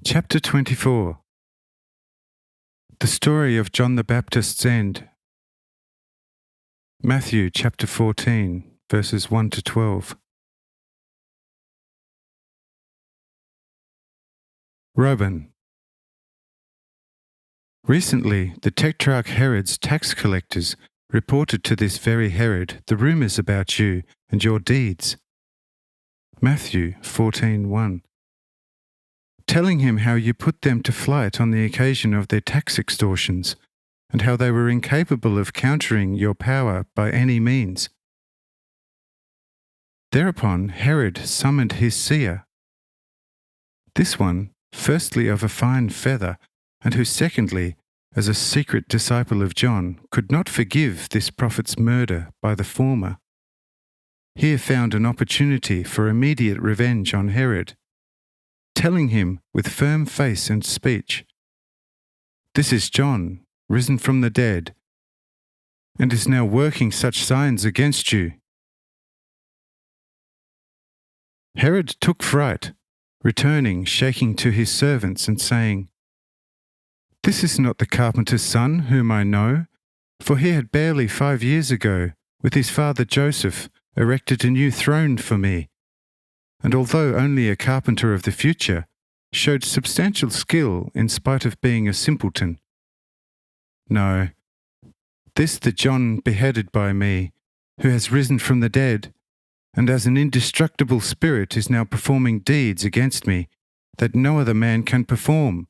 Chapter 24. The story of John the Baptist's end. Matthew chapter 14, verses 1 to 12. Roman. Recently, the Tetrarch Herod's tax collectors reported to this very Herod the rumours about you and your deeds. Matthew 14:1. Telling him how you put them to flight on the occasion of their tax extortions, and how they were incapable of countering your power by any means. Thereupon Herod summoned his seer. This one, firstly of a fine feather, and who secondly, as a secret disciple of John, could not forgive this prophet's murder by the former, here found an opportunity for immediate revenge on Herod, telling him with firm face and speech, "This is John, risen from the dead, and is now working such signs against you." Herod took fright, returning, shaking to his servants and saying, "This is not the carpenter's son whom I know, for he had barely 5 years ago, with his father Joseph, erected a new throne for me, and although only a carpenter of the future, showed substantial skill in spite of being a simpleton. No, this the John beheaded by me, who has risen from the dead, and as an indestructible spirit is now performing deeds against me that no other man can perform."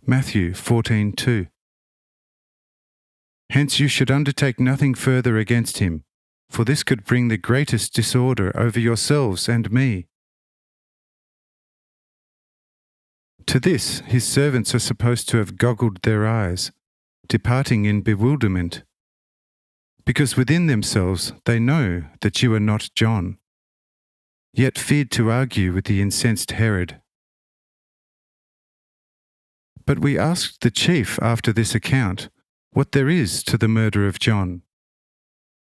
Matthew 14:2. Hence you should undertake nothing further against him, for this could bring the greatest disorder over yourselves and me. To this his servants are supposed to have goggled their eyes, departing in bewilderment, because within themselves they know that you are not John, yet feared to argue with the incensed Herod. But we asked the chief after this account what there is to the murder of John.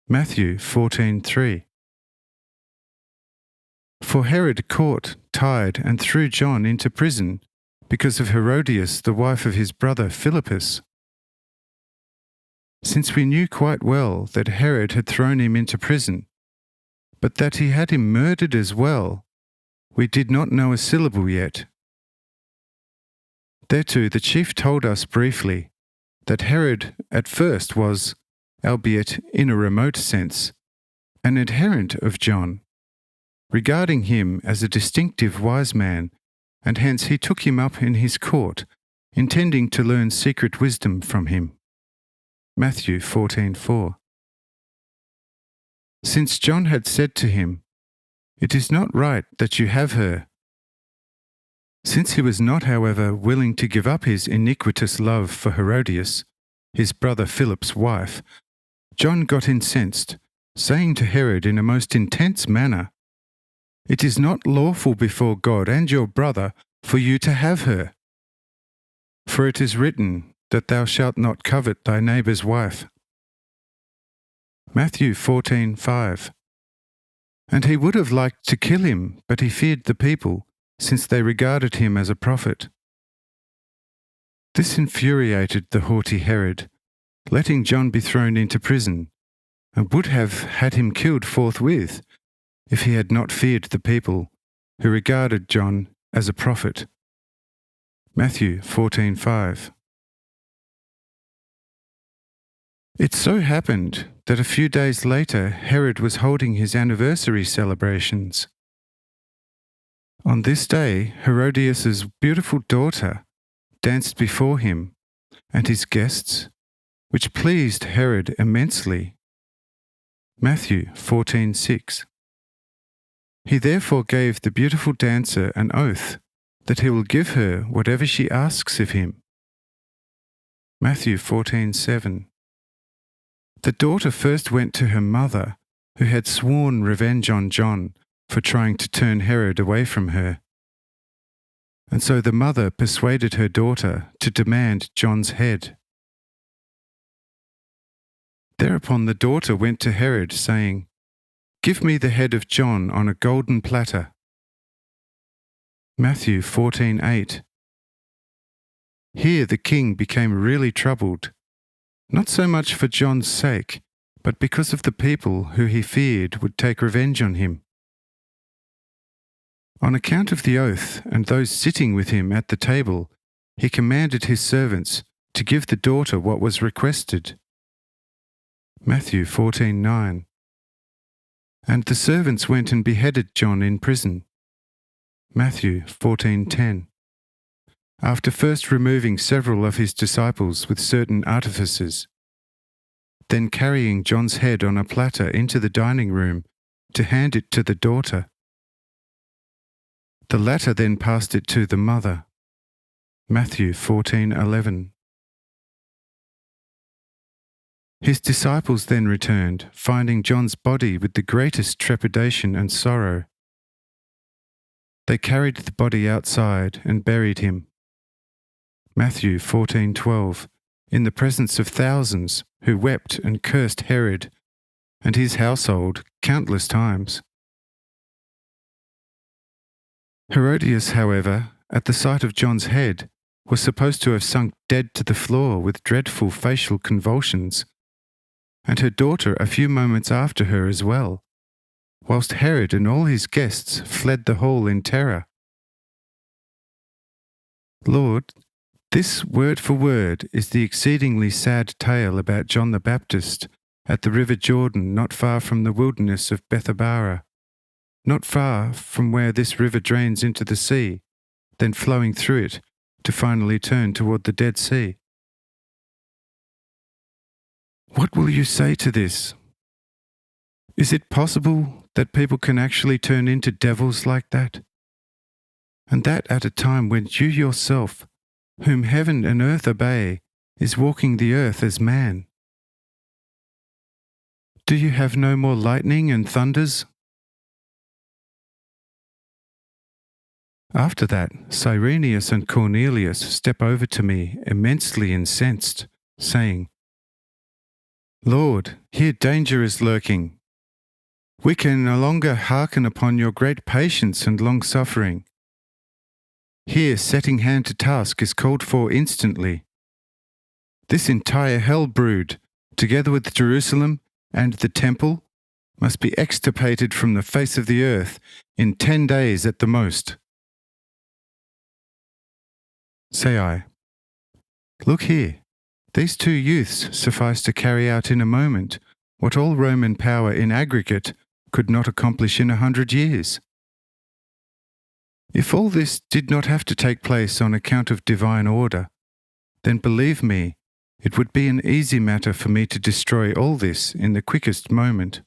Matthew 14:3. For Herod caught, tied, and threw John into prison because of Herodias, the wife of his brother Philippus. Since we knew quite well that Herod had thrown him into prison, but that he had him murdered as well, we did not know a syllable yet. Thereto the chief told us briefly that Herod at first was, albeit in a remote sense, an adherent of John, regarding him as a distinctive wise man, and hence he took him up in his court, intending to learn secret wisdom from him. Matthew 14:4. Since John had said to him, "It is not right that you have her." Since he was not, however, willing to give up his iniquitous love for Herodias, his brother Philip's wife, John got incensed, saying to Herod in a most intense manner, "It is not lawful before God and your brother for you to have her. For it is written that thou shalt not covet thy neighbour's wife." Matthew 14:5. And he would have liked to kill him, but he feared the people, since they regarded him as a prophet. This infuriated the haughty Herod, letting John be thrown into prison, and would have had him killed forthwith, if he had not feared the people, who regarded John as a prophet. Matthew 14:5. It so happened that a few days later Herod was holding his anniversary celebrations. On this day, Herodias' beautiful daughter danced before him and his guests, which pleased Herod immensely. Matthew 14:6. He therefore gave the beautiful dancer an oath that he will give her whatever she asks of him. Matthew 14:7. The daughter first went to her mother, who had sworn revenge on John for trying to turn Herod away from her. And so the mother persuaded her daughter to demand John's head. Thereupon the daughter went to Herod, saying, "Give me the head of John on a golden platter." Matthew 14:8. Here the king became really troubled, not so much for John's sake, but because of the people who he feared would take revenge on him. On account of the oath and those sitting with him at the table, he commanded his servants to give the daughter what was requested. Matthew 14:9. And the servants went and beheaded John in prison. Matthew 14:10. After first removing several of his disciples with certain artifices, then carrying John's head on a platter into the dining room to hand it to the daughter. The latter then passed it to the mother. Matthew 14:11. His disciples then returned, finding John's body with the greatest trepidation and sorrow. They carried the body outside and buried him. Matthew 14:12, in the presence of thousands who wept and cursed Herod and his household countless times. Herodias, however, at the sight of John's head, was supposed to have sunk dead to the floor with dreadful facial convulsions, and her daughter a few moments after her as well, whilst Herod and all his guests fled the hall in terror. Lord, this word for word is the exceedingly sad tale about John the Baptist at the river Jordan, not far from the wilderness of Bethabara, not far from where this river drains into the sea, then flowing through it to finally turn toward the Dead Sea. What will you say to this? Is it possible that people can actually turn into devils like that? And that at a time when you yourself, whom heaven and earth obey, is walking the earth as man? Do you have no more lightning and thunders? After that, Cyrenius and Cornelius step over to me, immensely incensed, saying, Lord, here danger is lurking. We can no longer hearken upon your great patience and long-suffering. Here setting hand to task is called for instantly. This entire hell brood, together with Jerusalem and the temple, must be extirpated from the face of the earth in 10 days at the most. Say I, look here, these 2 youths suffice to carry out in a moment what all Roman power in aggregate could not accomplish in 100 years. If all this did not have to take place on account of divine order, then believe me, it would be an easy matter for me to destroy all this in the quickest moment.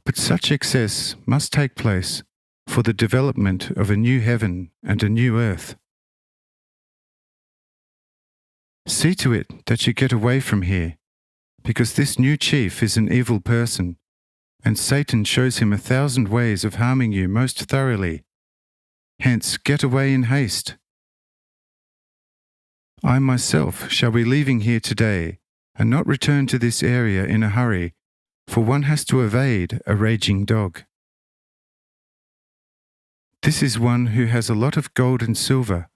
But such excess must take place for the development of a new heaven and a new earth. See to it that you get away from here, because this new chief is an evil person, and Satan shows him 1,000 ways of harming you most thoroughly. Hence, get away in haste. I myself shall be leaving here today, and not return to this area in a hurry, for one has to evade a raging dog. This is one who has a lot of gold and silver,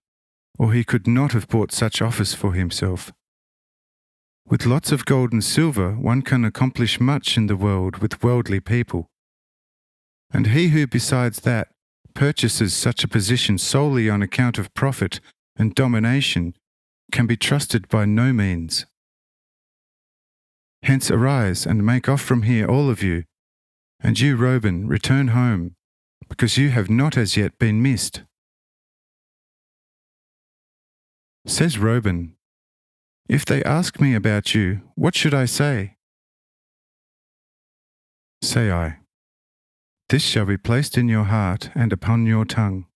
or he could not have bought such office for himself. With lots of gold and silver, one can accomplish much in the world with worldly people. And he who, besides that, purchases such a position solely on account of profit and domination can be trusted by no means. Hence arise and make off from here, all of you, and you, Reuben, return home, because you have not as yet been missed. Says Reuben, if they ask me about you, what should I say? Say I, this shall be placed in your heart and upon your tongue.